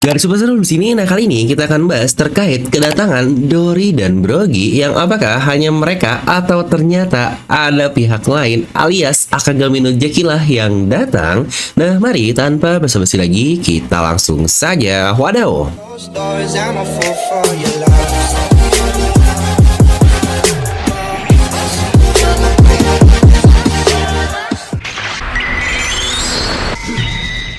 Garis besar di sini, nah kali ini kita akan bahas terkait kedatangan Dory dan Brogy yang apakah hanya mereka atau ternyata ada pihak lain alias Akagami no Jaki lah yang datang. Nah mari tanpa basa-basi lagi kita langsung saja wadaw.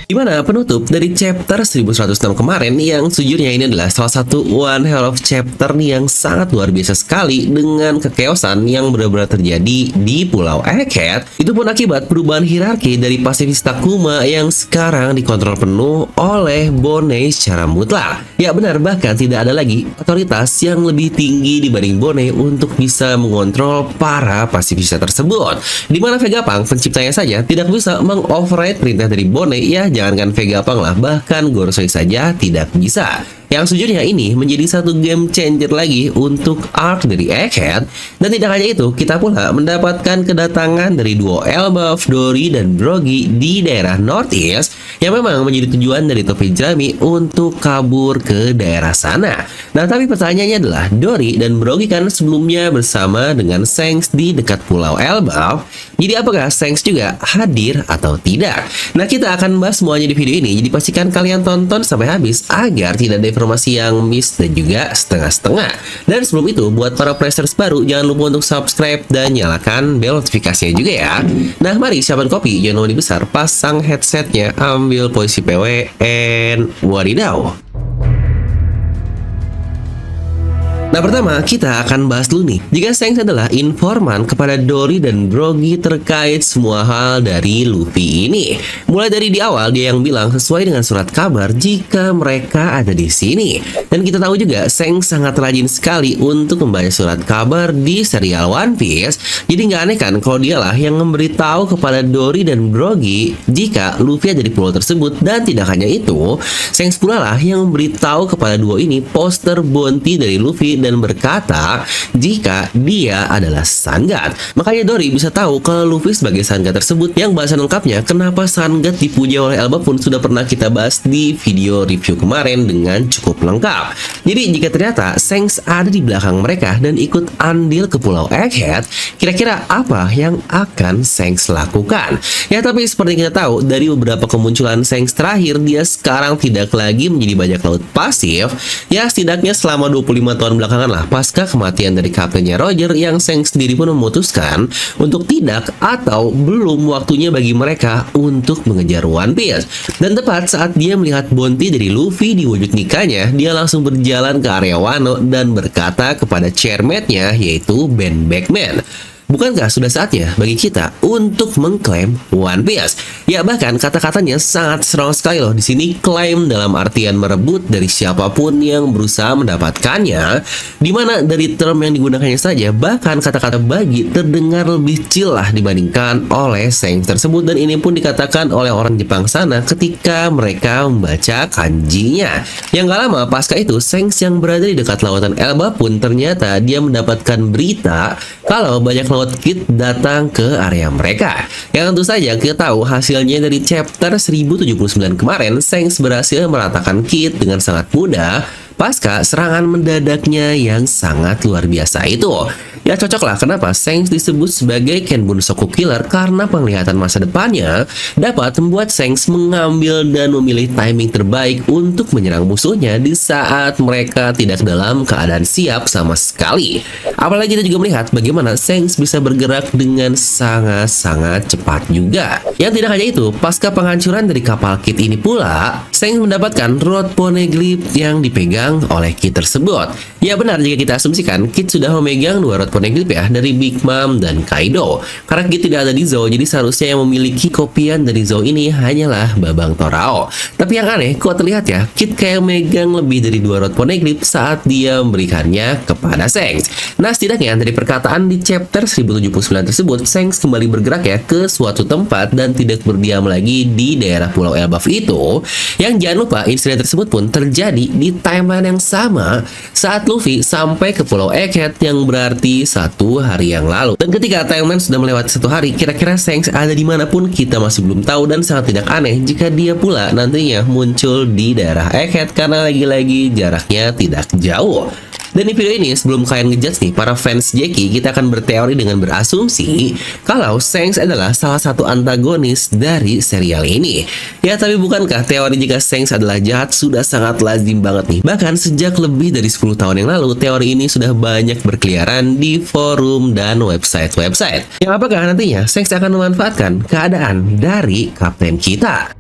Dimana penutup dari chapter 1106 kemarin yang sejujurnya ini adalah salah satu one hell of chapter nih yang sangat luar biasa sekali dengan kekeosan yang benar-benar terjadi di Pulau Egghead. Itu pun akibat perubahan hierarki dari pasifis Takuma yang sekarang dikontrol penuh oleh Bone secara mutlak. Ya benar, bahkan tidak ada lagi otoritas yang lebih tinggi dibanding Bone untuk bisa mengontrol para pasifisnya tersebut. Dimana Vegapunk penciptanya saja tidak bisa mengoverride perintah dari Bone, ya jangankan Vegapunk lah, bahkan Gorosei saja tidak bisa. Yang sejujurnya ini menjadi satu game changer lagi untuk arc dari Egghead. Dan tidak hanya itu, kita pula mendapatkan kedatangan dari duo Elbaf, Dory, dan Brogy di daerah Northeast yang memang menjadi tujuan dari topi jerami untuk kabur ke daerah sana. Nah tapi pertanyaannya adalah, Dory dan Brogy kan sebelumnya bersama dengan Shanks di dekat Pulau Elbaf. Jadi apakah Shanks juga hadir atau tidak? Nah kita akan bahas semuanya di video ini, jadi pastikan kalian tonton sampai habis agar tidak ada informasi yang miss dan juga setengah-setengah. Dan sebelum itu, buat para players baru, jangan lupa untuk subscribe dan nyalakan bel notifikasinya juga ya. Nah mari siapkan kopi, jangan lupa dibesar, pasang headsetnya, ambil posisi PW, and wadidaw. Nah pertama kita akan bahas dulu nih, jika Shanks adalah informan kepada Dory dan Brogy terkait semua hal dari Luffy ini. Mulai dari di awal dia yang bilang sesuai dengan surat kabar jika mereka ada di sini. Dan kita tahu juga Shanks sangat rajin sekali untuk membaca surat kabar di serial One Piece. Jadi nggak aneh kan kalau dialah yang memberitahu kepada Dory dan Brogy jika Luffy ada di pulau tersebut. Dan tidak hanya itu, Shanks pula lah yang memberitahu kepada duo ini poster bounty dari Luffy dan berkata jika dia adalah Sangat. Makanya Dory bisa tahu kalau Luffy sebagai Sangat tersebut. Yang bahasan lengkapnya kenapa Sangat dipuja oleh Elbaf pun sudah pernah kita bahas di video review kemarin dengan cukup lengkap. Jadi jika ternyata Shanks ada di belakang mereka dan ikut andil ke Pulau Egghead, kira-kira apa yang akan Shanks lakukan? Ya tapi seperti kita tahu dari beberapa kemunculan Shanks terakhir, dia sekarang tidak lagi menjadi bajak laut pasif. Ya setidaknya selama 25 tahun belakangan lah pasca kematian dari kaptennya Roger, yang Shanks sendiri pun memutuskan untuk tidak atau belum waktunya bagi mereka untuk mengejar One Piece. Dan tepat saat dia melihat bounty dari Luffy di wujud nikahnya, dia langsung berjalan ke area Wano dan berkata kepada chairmate-nya yaitu Ben Beckman, bukankah sudah saatnya bagi kita untuk mengklaim One Piece? Ya bahkan kata-katanya sangat strong sekali loh. Di sini klaim dalam artian merebut dari siapapun yang berusaha mendapatkannya. Dimana dari term yang digunakannya saja, bahkan kata-kata bagi terdengar lebih chill lah dibandingkan oleh Shanks tersebut. Dan ini pun dikatakan oleh orang Jepang sana ketika mereka membaca kanjinya. Yang gak lama pasca itu, Shanks yang berada di dekat lautan Elba pun ternyata dia mendapatkan berita kalau banyak laut Kid datang ke area mereka. Yang tentu saja kita tahu hasilnya dari chapter 1079 kemarin, Shanks berhasil meratakan Kid dengan sangat mudah pasca serangan mendadaknya yang sangat luar biasa itu. Ya cocoklah kenapa Shanks disebut sebagai Kenbunsoku Killer, karena penglihatan masa depannya dapat membuat Shanks mengambil dan memilih timing terbaik untuk menyerang musuhnya di saat mereka tidak dalam keadaan siap sama sekali. Apalagi kita juga melihat bagaimana Shanks bisa bergerak dengan sangat-sangat cepat juga. Yang tidak hanya itu, pasca penghancuran dari kapal Kid ini pula, Shanks mendapatkan Rod Poneglyph yang dipegang oleh Kid tersebut. Ya benar jika kita asumsikan Kid sudah memegang 2 Rod Poneglyph ya, dari Big Mom dan Kaido. Karena Kid tidak ada di Zou, jadi seharusnya yang memiliki kopian dari Zou ini hanyalah Babang Torao. Tapi yang aneh, kok terlihat ya, Kid kayak megang lebih dari 2 Rod Poneglyph saat dia memberikannya kepada Shanks. Nah setidaknya dari perkataan di chapter 1079 tersebut, Shanks kembali bergerak ya ke suatu tempat dan tidak berdiam lagi di daerah Pulau Elbaf itu. Yang jangan lupa insiden tersebut pun terjadi di timeline kesalahan yang sama saat Luffy sampai ke Pulau Egghead yang berarti 1 hari yang lalu. Dan ketika timeline sudah melewati 1 hari, kira-kira Shanks ada dimanapun kita masih belum tahu, dan sangat tidak aneh jika dia pula nantinya muncul di daerah Egghead karena lagi-lagi jaraknya tidak jauh. Dan di video ini, sebelum kalian ngejudge nih para fans Jackie, kita akan berteori dengan berasumsi kalau Shanks adalah salah satu antagonis dari serial ini. Ya, tapi bukankah teori jika Shanks adalah jahat sudah sangat lazim banget nih? Bahkan sejak lebih dari 10 tahun yang lalu, teori ini sudah banyak berkeliaran di forum dan website-website. Yang apakah nantinya Shanks akan memanfaatkan keadaan dari kapten kita?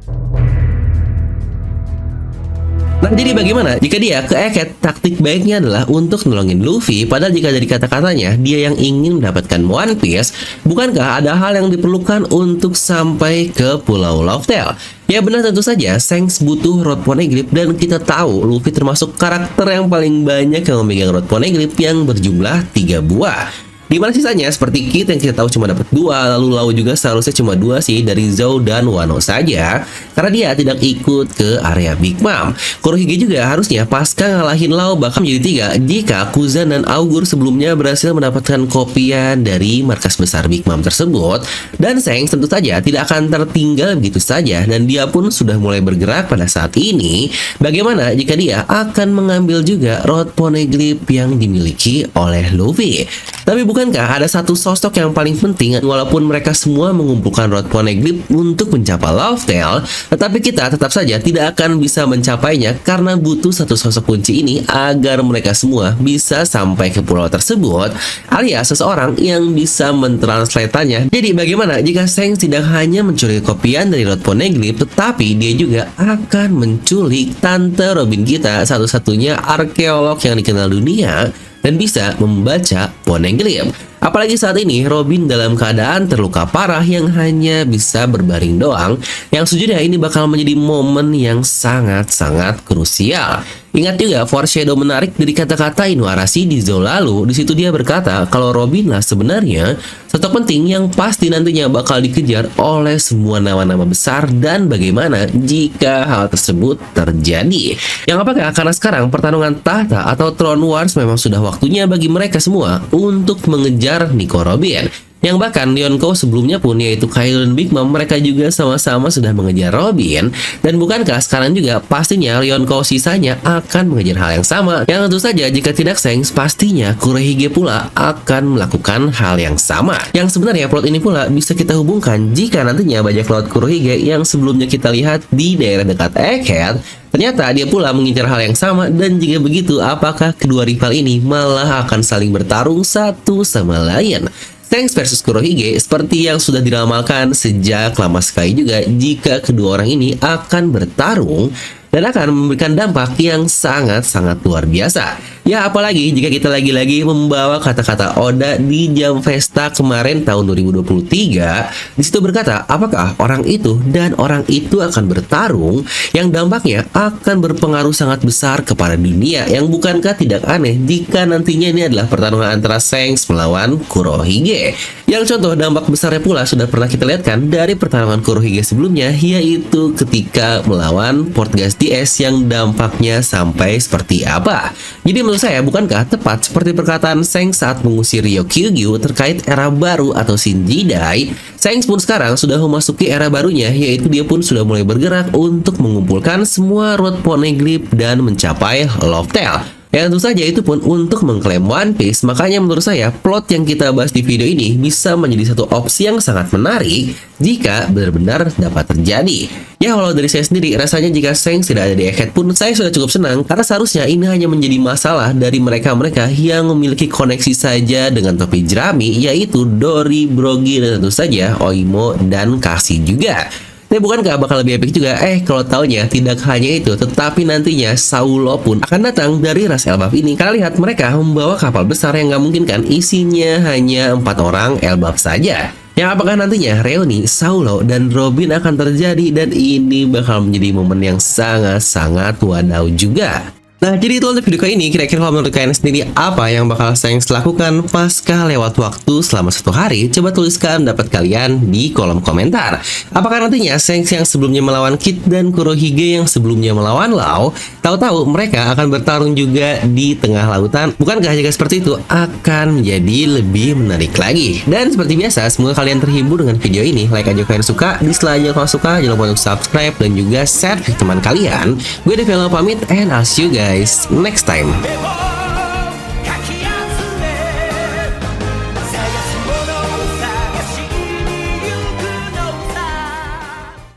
Nah, jadi bagaimana jika dia ke Egghead? Taktik baiknya adalah untuk nolongin Luffy, padahal jika dari kata-katanya dia yang ingin mendapatkan One Piece, bukankah ada hal yang diperlukan untuk sampai ke Pulau Loftel? Ya benar, tentu saja Shanks butuh Rod Poneglyph, dan kita tahu Luffy termasuk karakter yang paling banyak yang memegang Rod Poneglyph yang berjumlah 3 buah. Dimana sisanya seperti Kid yang kita tahu cuma dapat 2, lalu Lau juga seharusnya cuma 2 sih dari Zou dan Wano saja, karena dia tidak ikut ke area Big Mom. Kurohige juga harusnya pasca ngalahin Lau bakal menjadi 3 jika Kuzan dan Augur sebelumnya berhasil mendapatkan kopian dari markas besar Big Mom tersebut. Dan Shanks tentu saja tidak akan tertinggal begitu saja, dan dia pun sudah mulai bergerak pada saat ini. Bagaimana jika dia akan mengambil juga Rod Poneglyph yang dimiliki oleh Luffy? Tapi bukankah ada satu sosok yang paling penting, walaupun mereka semua mengumpulkan Rod Poneglyph untuk mencapai Loftel, tetapi kita tetap saja tidak akan bisa mencapainya karena butuh satu sosok kunci ini agar mereka semua bisa sampai ke pulau tersebut, alias seseorang yang bisa mentranslatannya. Jadi bagaimana jika Shanks tidak hanya mencuri kopian dari Rod Poneglyph, tetapi dia juga akan menculik Tante Robin kita, satu-satunya arkeolog yang dikenal dunia dan bisa membaca Poneglyph. Apalagi saat ini Robin dalam keadaan terluka parah yang hanya bisa berbaring doang, yang sejujurnya ini bakal menjadi momen yang sangat-sangat krusial. Ingat juga foreshadow menarik dari kata-kata Inuarashi di Zou lalu. Di situ dia berkata kalau Robin lah sebenarnya sosok penting yang pasti nantinya bakal dikejar oleh semua nama-nama besar, dan bagaimana jika hal tersebut terjadi. Yang apakah karena sekarang pertarungan tahta atau Throne Wars memang sudah waktunya bagi mereka semua untuk mengejar Nico Robin. Yang bahkan Yonkou sebelumnya pun, yaitu Kaido dan Big Mom, mereka juga sama-sama sudah mengejar Robin. Dan bukankah sekarang juga pastinya Yonkou sisanya akan mengejar hal yang sama? Yang tentu saja jika tidak Shanks, pastinya Kurohige pula akan melakukan hal yang sama. Yang sebenarnya plot ini pula bisa kita hubungkan jika nantinya bajak laut Kurohige yang sebelumnya kita lihat di daerah dekat Egghead, ternyata dia pula mengincar hal yang sama. Dan jika begitu, apakah kedua rival ini malah akan saling bertarung satu sama lain? Shanks versus Kurohige seperti yang sudah diramalkan sejak lama sekali juga jika kedua orang ini akan bertarung dan akan memberikan dampak yang sangat-sangat luar biasa. Ya apalagi jika kita lagi-lagi membawa kata-kata Oda di Jam Festa kemarin tahun 2023. Di situ berkata, apakah orang itu dan orang itu akan bertarung yang dampaknya akan berpengaruh sangat besar kepada dunia, yang bukankah tidak aneh jika nantinya ini adalah pertarungan antara Shanks melawan Kurohige. Yang contoh dampak besarnya pula sudah pernah kita lihat kan dari pertarungan Kurohige sebelumnya, yaitu ketika melawan Portgas DS yang dampaknya sampai seperti apa. Jadi menurut saya, bukankah tepat seperti perkataan Shanks saat mengusir Ryokugyu terkait era baru atau Shinjidai? Shanks pun sekarang sudah memasuki era barunya, yaitu dia pun sudah mulai bergerak untuk mengumpulkan semua Rod Poneglyph dan mencapai Loftel. Ya tentu saja itu pun untuk mengklaim One Piece. Makanya menurut saya plot yang kita bahas di video ini bisa menjadi satu opsi yang sangat menarik jika benar-benar dapat terjadi. Ya walau dari saya sendiri rasanya jika Shanks tidak ada di Egghead pun saya sudah cukup senang, karena seharusnya ini hanya menjadi masalah dari mereka-mereka yang memiliki koneksi saja dengan topi jerami, yaitu Dory, Brogy, dan tentu saja Oimo dan Kasi juga. Tapi bukankah bakal lebih epic juga? Kalau taunya tidak hanya itu, tetapi nantinya Saulo pun akan datang dari ras Elbaf ini. Karena lihat mereka membawa kapal besar yang nggak mungkin kan isinya hanya 4 orang Elbaf saja. Yang apakah nantinya reuni Saulo dan Robin akan terjadi, dan ini bakal menjadi momen yang sangat-sangat wadaw juga. Nah, jadi itu untuk video kali ini. Kira-kira kalau menurut kalian sendiri apa yang bakal Shanks lakukan pasca lewat waktu selama 1 hari? Coba tuliskan pendapat kalian di kolom komentar. Apakah nantinya Shanks yang sebelumnya melawan Kid dan Kurohige yang sebelumnya melawan Law, tahu-tahu mereka akan bertarung juga di tengah lautan? Bukankah jika seperti itu akan menjadi lebih menarik lagi? Dan seperti biasa, semoga kalian terhibur dengan video ini. Like aja kalian suka, dislike aja kalau suka, jangan lupa untuk subscribe dan juga share ke teman kalian. Gue Develo pamit and I'll see you guys next time.